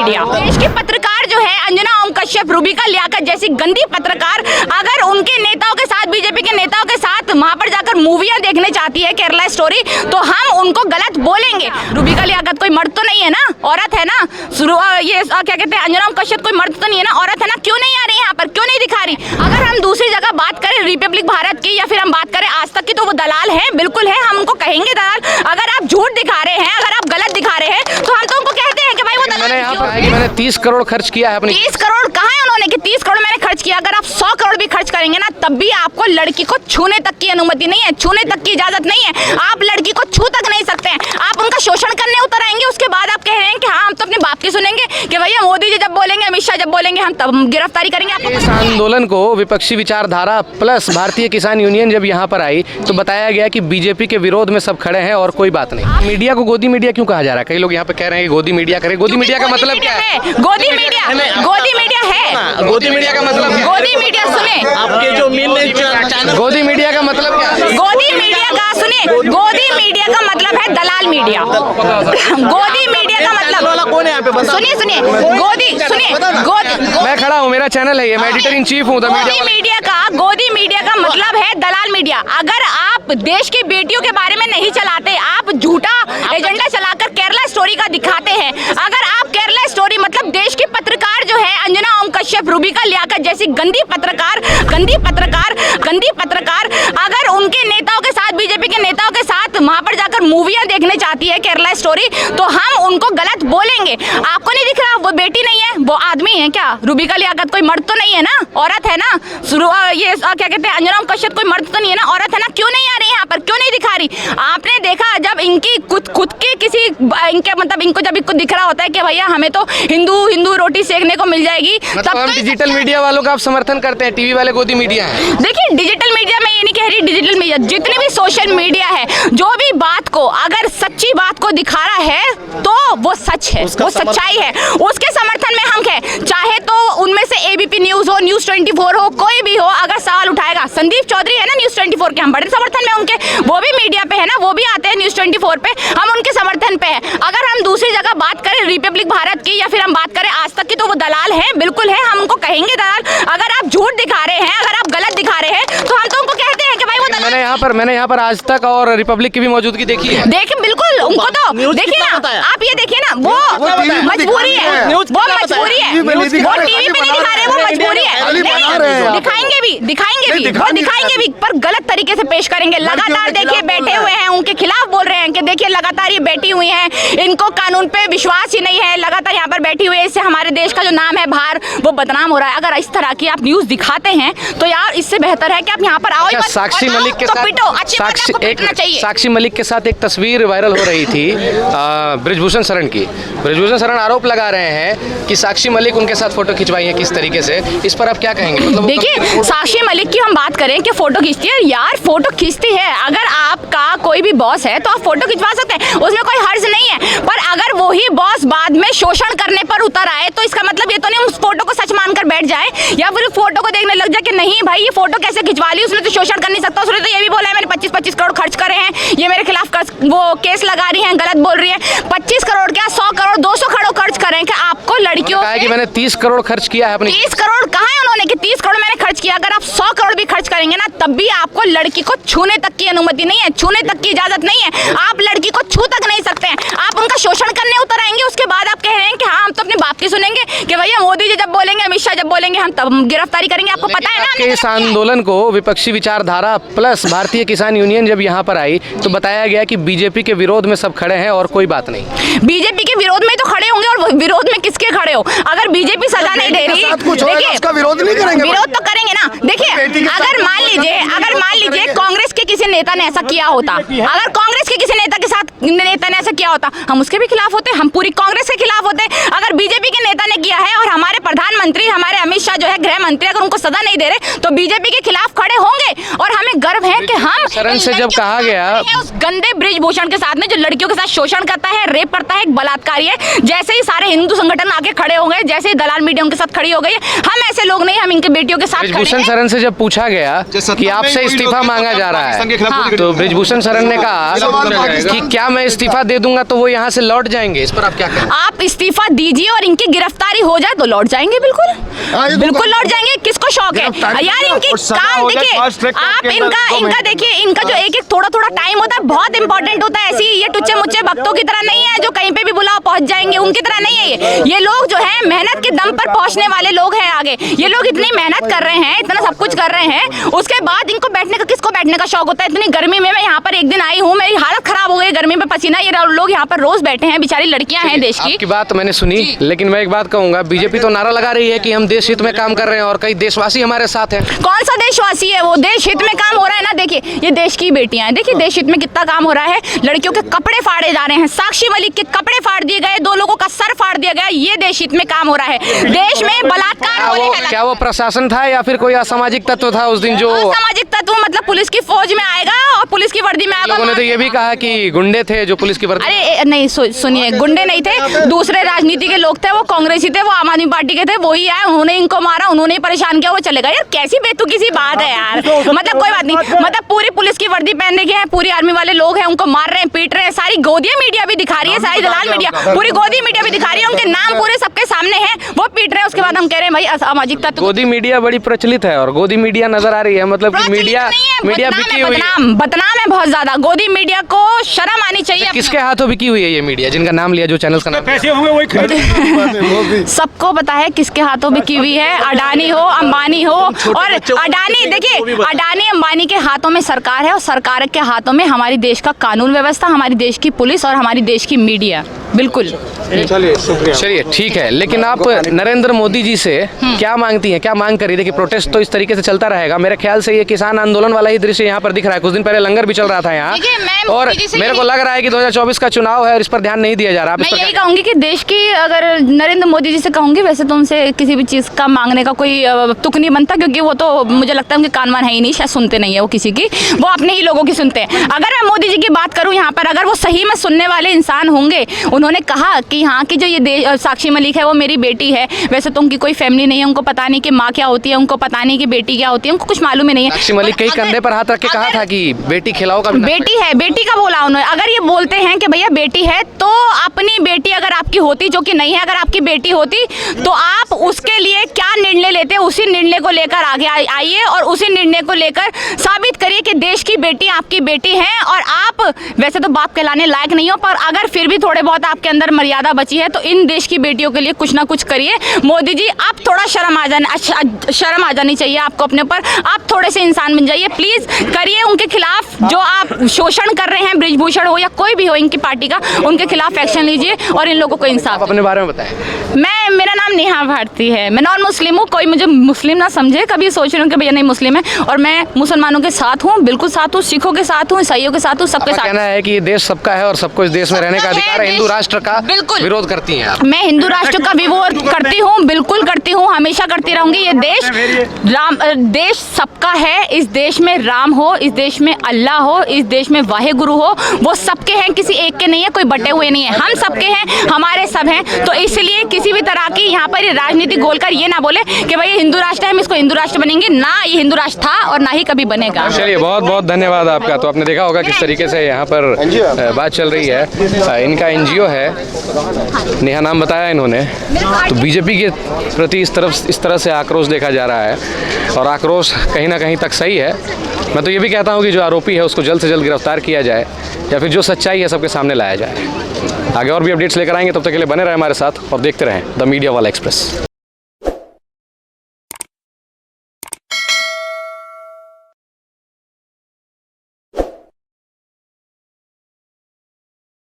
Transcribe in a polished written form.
Media. देश के पत्रकार जो है अंजना ओम कश्यप, रूबिका लियाकत जैसी गंदी पत्रकार अगर उनके नेताओं के साथ, बीजेपी के नेताओं के साथ वहां पर जाकर मूवियां देखने चाहती है केरला स्टोरी, तो हम उनको गलत बोलेंगे। रूबिका लियाकत कोई मर्द तो नहीं है ना, औरत है ना। ये क्या कहते हैं, अंजना ओम कश्यप कोई मर्द तो नहीं है ना, औरत है ना। क्यों नहीं आ रही यहाँ पर, क्यों नहीं दिखा रही? अगर हम दूसरी जगह बात करें रिपब्लिक भारत की या फिर हम बात करें आज तक की, तो वो दलाल है, बिल्कुल है, हम उनको कहेंगे दलाल। अगर आप झूठ दिखा रहे हैं, अगर आप गलत दिखा रहे हैं, तो हम तो उनको कहते हैं कि भाई वो दलाल। मैंने 30 करोड़ खर्च किया है अपनी। 30 करोड़ कहाँ है उन्होंने कि 30 करोड़ मैंने खर्च किया? अगर आप 100 करोड़ भी खर्च करेंगे ना, तब भी आपको लड़की को छूने तक की अनुमति नहीं है, छूने तक की इजाजत नहीं है। आप लड़की को छू तक नहीं सकते हैं। आप उनका शोषण करने उतर आएंगे, उसके बाद आप कह रहे हैं कि हाँ हम तो अपने बाप की सुनेंगे, कि भैया मोदी जी जब बोलेंगे, अमित शाह जब बोलेंगे, हम तब गिरफ्तारी करेंगे। आपको इस आंदोलन को विपक्षी विचारधारा प्लस भारतीय किसान यूनियन जब यहाँ पर आई तो बताया गया कि बीजेपी के विरोध में सब खड़े हैं और कोई बात नहीं। मीडिया को गोदी मीडिया क्यों कहा जा रहा है? कई लोग यहाँ पे कह रहे हैं कि गोदी मीडिया करे। गोदी मीडिया का मतलब क्या है? गोदी मीडिया है। गोदी मीडिया का मतलब क्या? गोदी मीडिया सुने, आपके जो मेन गोदी मीडिया का मतलब क्या है? गोदी मीडिया का सुनिए, गोदी मीडिया का मतलब है दलाल मीडिया। गोदी मीडिया का मतलब कौन है यहाँ पे? सुनिए गोदी मैं खड़ा हूँ, मेरा चैनल है ये, मैं एडिटर इन चीफ हूँ। गोदी मीडिया का मतलब है दलाल मीडिया। अगर आप देश की बेटियों के बारे में नहीं चलाते, आप झूठा एजेंडा चलाकर केरला स्टोरी का दिखाते हैं। अगर आप केरला स्टोरी मतलब देश की पत्रकार जो है अंजना ओम कश्यप, रूबिका लियाकत जैसी गंदी पत्रकार अगर उनके नेताओं के साथ, बीजेपी के नेताओं के साथ वहां पर जाकर मूवियां देखने चाहती है केरला स्टोरी, तो हम उनको गलत बोलेंगे। आपको नहीं दिख रहा वो बेटी नहीं है, वो आदमी है क्या? रूबिका लियाकत कोई मर्द तो नहीं है ना, औरत है ना। ये क्या कहते हैं, अंजना ओम कश्यप कोई मर्द तो नहीं है ना, औरत है ना। क्यों नहीं आ रही यहाँ पर, क्यों नहीं दिखा रही? आपने देखा जब इनकी खुद के किसी इनके मतलब इनको जब इनको दिख रहा होता है कि भैया हमें तो हिंदू रोटी सेकने को मिल जाएगी, मतलब हम डिजिटल मीडिया वालों का आप समर्थन करते हैं, टीवी वाले गोदी मीडिया है। देखिए डिजिटल मीडिया में ये नहीं कह रही, डिजिटल मीडिया जितने भी सोशल मीडिया है, जो भी बात को अगर सच्ची बात को दिखा रहा है तो वो सच है, वो सच्चाई है, उसके समर्थन में हम हैं। चाहे तो उनमें से एबीपी न्यूज हो, न्यूज 24 हो, कोई भी हो, अगर सवाल उठाएगा, संदीप चौधरी है ना न्यूज 24 के, हम बड़े समर्थन में उनके, वो भी मीडिया पे है ना, वो भी आते हैं न्यूज 24 पे, हम उनके समर्थन पे है। अगर हम दूसरी जगह बात करें रिपब्लिक भारत की या फिर हम बात करें आज तक की, तो वो दलाल है, बिल्कुल है, हम उनको कहेंगे दलाल। अगर आप झूठ दिखा रहे हैं, अगर आप गलत दिखा रहे हैं, तो हम तो उनको कहते हैं कि भाई वो दलाल। मैंने यहाँ पर आज तक और रिपब्लिक की भी मौजूदगी देखी है। देखिए बिल्कुल, उनको तो देखिए ना, आप ये देखिए ना, वो मजबूरी है, वो मजबूरी है, वो टीवी पे नहीं दिखा रहे, वो मजबूरी है। दिखाएंगे भी, पर गलत तरीके से पेश करेंगे। लगातार देखिए बैठे हुए हैं, उनके खिलाफ बोल रहे हैं कि देखिए लगातार ये बैठी हुई हैं, इनको कानून पे विश्वास ही नहीं है, लगातार यहाँ पर बैठी हुई है, इससे हमारे देश का जो नाम है बाहर वो बदनाम हो रहा है। अगर इस तरह की आप न्यूज दिखाते हैं तो यार इससे बेहतर है कि आप यहाँ पर आओ। साक्षी मलिक के साथ साक्षी मलिक के साथ एक तस्वीर वायरल हो रही थी बृजभूषण शरण की। बृजभूषण शरण आरोप लगा रहे हैं कि साक्षी मलिक उनके साथ फोटो खिंचवाई है किस तरीके से, इस पर आप क्या कहेंगे? मतलब देखिए साक्षी मलिक की हम बात करें कि फोटो खींचती है, यार फोटो खींचती है, अगर आपका कोई भी बॉस है तो आप फोटो खिंचवा सकते हैं, उसमें कोई हर्ज नहीं है। पर अगर वही बॉस बाद में शोषण करने पर उतर आए तो इसका मतलब ये तो नहीं उस फोटो को सच मानकर बैठ जाए या फिर फोटो को देखने लग जाए कि नहीं भाई ये फोटो कैसे खिंचवा ली, उसने तो शोषण कर नहीं सकता, उसने तो ये भी बोला है मैंने 25-25 करोड़ खर्च करे हैं, ये मेरे खिलाफ वो केस लगा रही हैं, गलत बोल रही है। 25 करोड़ क्या, 100 करोड़ 200 करोड़ खर्च करें कि आपको लड़कियों कि मैंने 30 करोड़ खर्च किया है अपनी। 30 करोड़ कहाँ है उन्होंने कि 30 करोड़ मैंने खर्च किया? अगर आप 100 करोड़ भी खर्च करेंगे ना, तब भी आपको लड़की को छूने तक की अनुमति नहीं है, छूने तक की इजाजत नहीं है, आप लड़की को छू तक नहीं सकते हैं। आप उनका शोषण करने उतर आएंगे, उसके बाद आप कह रहे हैं कि हाँ हम तो अपने बाप की सुनेंगे, कि भैया मोदी जी जब बोलेंगे, अमित शाह जब बोलेंगे, हम तब गिरफ्तारी करेंगे। आपको पता है ना इस आंदोलन को विपक्षी विचारधारा प्लस भारतीय किसान यूनियन जब यहाँ पर आई तो बताया गया कि बीजेपी के विरोध में सब खड़े हैं और कोई बात नहीं। बीजेपी के विरोध में तो खड़े होंगे, और विरोध में किसके खड़े हो? अगर बीजेपी सजा नहीं दे रही, देखिए उसका विरोध नहीं करेंगे, विरोध तो करेंगे ना। देखिए अगर मान लीजिए कांग्रेस के किसी नेता ने ऐसा किया होता, अगर कांग्रेस के किसी नेता ने ऐसा किया होता, हम उसके भी खिलाफ होते, हम पूरी कांग्रेस के खिलाफ होते। अगर बीजेपी के नेता ने किया है और हमारे प्रधानमंत्री, हमारे अमित शाह जो है गृह मंत्री, अगर उनको सजा नहीं दे रहे तो बीजेपी के खिलाफ खड़े होंगे। और हमें गर्व है कि हम शरण से जब कहा गया उस गंदे बृजभूषण के साथ में जो लड़कियों के साथ शोषण करता है, रेप करता है, एक बलात्कारी है, जैसे ही सारे हिंदू संगठन आके खड़े हो गए, जैसे दलाल मीडिया उनके साथ खड़ी हो गई। हम ऐसे लोग नहीं, हम इनके बेटियों के साथ खड़े ब्रिजभूषण हैं। शरण से जब पूछा गया कि आपसे इस्तीफा मांगा जा रहा है, तो ब्रिजभूषण शरण ने कहा कि क्या मैं इस्तीफा दे दूंगा तो वो यहाँ से लौट जाएंगे। इस पर आप क्या कहें? आप इस्तीफा दीजिए और इनकी गिरफ्तारी हो जाए तो लौट जाएंगे, बिल्कुल बिल्कुल लौट जाएंगे। किसको शौक है यार इनके काम? देखिए आप इनका देखिए, इनका जो एक थोड़ा टाइम होता है बहुत इंपॉर्टेंट होता है। ऐसी ये टुच्चे मुच्चे भक्तों की तरह नहीं है जो कहीं पे भी बुलाओ पहुंच जाएंगे, उनकी तरह नहीं है ये लोग जो है मेहनत के दम पर पहुंचने वाले लोग हैं आगे। ये लोग इतनी मेहनत कर रहे हैं, इतना सब कुछ कर रहे हैं, उसके बाद इनको बैठने का, किसको बैठने का शौक होता है? इतनी गर्मी में मैं यहाँ पर एक दिन आई हूँ, मेरी हालत खराब हो गई गर्मी में, पसीना, ये लोग यहाँ पर रोज बैठे हैं, बेचारी लड़कियां हैं देश की। आपकी बात मैंने सुनी, लेकिन मैं एक बात कहूंगा, बीजेपी तो नारा लगा रही है कि हम देश हित में काम कर रहे हैं और कई देशवासी हमारे साथ हैं। कौन सा देशवासी है वो? देश हित में काम हो रहा है ना। देखिए ये देश की बेटियां हैं, देखिए देश हित में कितना काम हो रहा है। लड़कियों के कपड़े फाड़े जा रहे हैं, साक्षी मलिक के कपड़े फाड़ दिए गए, 2 लोगों का सर फाड़ दिया गया, ये देश हित में काम हो रहा है। देश में बलात्कार क्या वो प्रशासन था या फिर कोई असामाजिक तत्व था उस दिन जो? असामाजिक तत्व मतलब पुलिस की फौज में आएगा और पुलिस की वर्दी में आएगा। लोगों ने तो ये भी कहा कि गुंडे थे जो पुलिस की वर्दी। अरे नहीं सुनिए, गुंडे नहीं थे, दूसरे राजनीति के लोग थे, वो कांग्रेसी थे, वो आम आदमी पार्टी के थे, वही आए, उन्होंने इनको मारा, उन्होंने परेशान किया, वो चले गए। यार कैसी बेतुकी सी बात है यार। मतलब कोई बात नहीं, मतलब पूरी पुलिस की वर्दी पहनने के हैं, पूरी आर्मी वाले लोग हैं, उनको मार रहे हैं, पीट रहे हैं, सारी गोदी मीडिया भी दिखा रही है, सारी दलाल मीडिया, पूरी गोदी मीडिया भी दिखा रही है, उनके नाम पूरे सबके सामने हैं, वो पीट रहे हैं। उसके बाद हम कह रहे हैं भाई असामाजिक तत्व। गोदी मीडिया बड़ी प्रचलित है और गोदी मीडिया नजर आ रही है, मतलब कि मीडिया बिकी हुई है, बदनाम है बहुत ज्यादा। गोदी मीडिया को शर्म आनी चाहिए। किसके हाथों बिकी हुई है ये मीडिया जिनका नाम लिया, जो चैनल्स का नाम? पैसे होंगे वही खरीद। सबको पता है किसके हाथों बिकी हुई है, अडानी हो, अंबानी हो। और अडानी, देखिए अडानी अंबानी के हाथों में सरकार है और सरकार के हाथों में हमारी देश का कानून व्यवस्था, हमारी देश की पुलिस और हमारी देश की मीडिया। बिल्कुल चलिए ठीक है, लेकिन आप नरेंद्र मोदी जी से क्या मांगती हैं, क्या मांग करी? देखिए प्रोटेस्ट तो इस तरीके से चलता रहेगा, मेरे ख्याल से ये किसान आंदोलन वाला ही दृश्य यहाँ पर दिख रहा है। कुछ दिन पहले लंगर भी चल रहा था यहाँ, और मेरे को लग रहा है कि 2024 का चुनाव है और इस पर ध्यान नहीं दिया जा रहा। मैं यही कहूंगी कि देश की, अगर नरेंद्र मोदी जी से कहूंगी, वैसे तो उनसे किसी भी चीज़ का मांगने का कोई तुक नहीं बनता, क्योंकि वो तो मुझे लगता है उनके कानवान है ही नहीं, शायद सुनते नहीं है वो किसी की, वो अपने ही लोगों की सुनते हैं। अगर मैं मोदी जी की बात करूँ यहाँ पर, अगर वो सही में सुनने वाले इंसान होंगे, उन्होंने कहा कि हाँ कि जो ये साक्षी मलिक है वो मेरी बेटी है, वैसे तो उनकी कोई फैमिली नहीं है, उनको पता नहीं कि माँ क्या होती है, उनको पता नहीं कि बेटी क्या होती है, उनको कुछ मालूम ही नहीं है। साक्षी मलिक के कंधे पर हाथ रख के कहा था कि बेटी खिलाओ का, बेटी है, बेटी का बोला उन्होंने। अगर ये बोलते हैं कि भैया बेटी है, तो अपनी बेटी अगर आपकी होती, जो कि नहीं है, अगर आपकी बेटी होती तो आप उसके लिए क्या निर्णय लेते, उसी निर्णय को लेकर आगे आइए और उसी निर्णय को लेकर साबित करिए कि देश की बेटी आपकी बेटी है और आप वैसे तो बाप कहलाने लायक नहीं हो, पर अगर फिर भी थोड़े बहुत आपके अंदर मर्यादा बची है तो इन देश की बेटियों के लिए कुछ ना कुछ करिए। मोदी जी आप थोड़ा शर्म आ जानी चाहिए आपको अपने ऊपर, आप थोड़े से इंसान बन जाइए, प्लीज करिए। उनके खिलाफ जो आप शोषण कर रहे हैं, ब्रिजभूषण हो या कोई भी हो इनकी पार्टी का, उनके खिलाफ एक्शन लीजिए और इन लोगों को इंसाफ। अपने बारे में बताएं। मेरा नाम नेहा भारती है, मैं नॉन मुस्लिम हूँ, कोई मुझे मुस्लिम ना समझे, कभी सोच रही हूँ कि भैया नहीं मुस्लिम है, और मैं मुसलमानों के साथ हूँ, बिल्कुल साथ हूँ, सिखों के साथ हूँ, ईसाइयों के साथ हूँ, सबके साथ। कहना है कि ये देश सबका है और सबको इस देश में रहने का अधिकार है, हिंदू राष्ट्र का विरोध करती हैं आप? मैं हिंदू राष्ट्र का विरोध करती हूँ, बिल्कुल करती हूँ, हमेशा करती रहूंगी। ये देश सबका है, इस देश में राम हो, इस देश में अल्लाह हो, इस देश में वाहे गुरु हो, वो सबके हैं, किसी एक के नहीं है, कोई बटे हुए नहीं है, हम सबके हैं, हमारे सब हैं। तो इसलिए किसी भी तरह की यहाँ पर राजनीति गोलकर ये ना बोले कि भाई हिंदू राष्ट्र है, हम इसको हिंदू राष्ट्र बनेंगे ना, ये हिंदू राष्ट्र था और ना ही कभी बनेगा। चलिए बहुत बहुत धन्यवाद आपका। तो आपने देखा होगा किस तरीके से यहाँ पर बात चल रही है। इनका एनजीओ है, नेहा नाम बताया इन्होंने। तो बीजेपी के प्रति इस तरह से आक्रोश देखा जा रहा है और आक्रोश कहीं ना कहीं तक सही है। मैं तो ये भी कहता हूँ कि जो आरोपी है उसको जल्द से जल्द गिरफ्तार किया जाए या फिर जो सच्चाई है सबके सामने लाया जाए। आगे और भी अपडेट्स लेकर आएंगे, तब तक के लिए बने रहे हमारे साथ और देखते रहें द मीडिया वाला एक्सप्रेस।